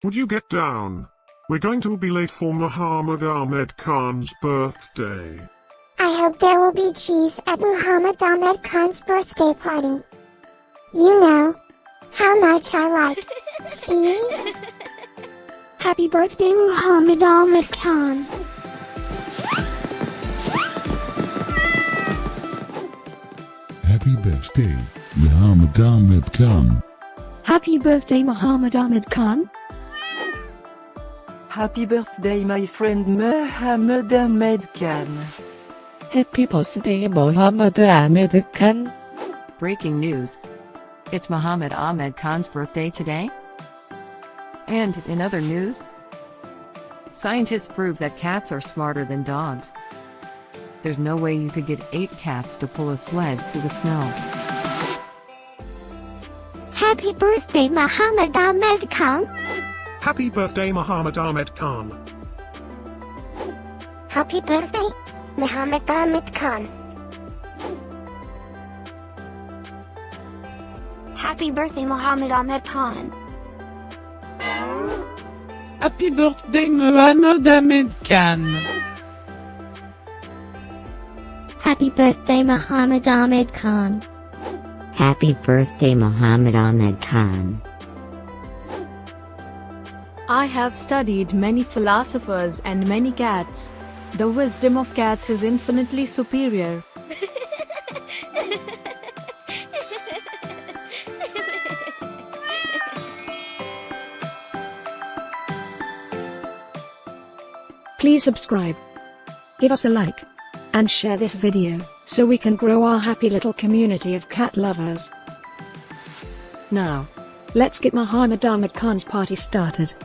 Would you get down? We're going to be late for Muhammad Ahmed Khan's birthday. I hope there will be cheese at Muhammad Ahmed Khan's birthday party. You know how much I like cheese. Happy birthday, Muhammad Ahmed Khan. Happy birthday, Muhammad Ahmed Khan. Happy birthday, Muhammad Ahmed Khan. Happy birthday, my friend Muhammad Ahmed Khan. Happy birthday, Muhammad Ahmed Khan. Breaking news. It's Muhammad Ahmed Khan's birthday today. And in other news, scientists prove that cats are smarter than dogs. There's no way you could get 8 cats to pull a sled through the snow. Happy birthday, Muhammad Ahmed Khan. Happy birthday, Muhammad Ahmed Khan. Happy birthday, Muhammad Ahmed Khan. Happy birthday, Muhammad Ahmed Khan. Happy birthday, Muhammad Ahmed Khan. Happy birthday, Muhammad Ahmed Khan. Happy birthday, Muhammad Ahmed Khan. I have studied many philosophers and many cats. The wisdom of cats is infinitely superior. Please subscribe, give us a like, and share this video, so we can grow our happy little community of cat lovers. Now, let's get Muhammad Ahmed Khan's party started.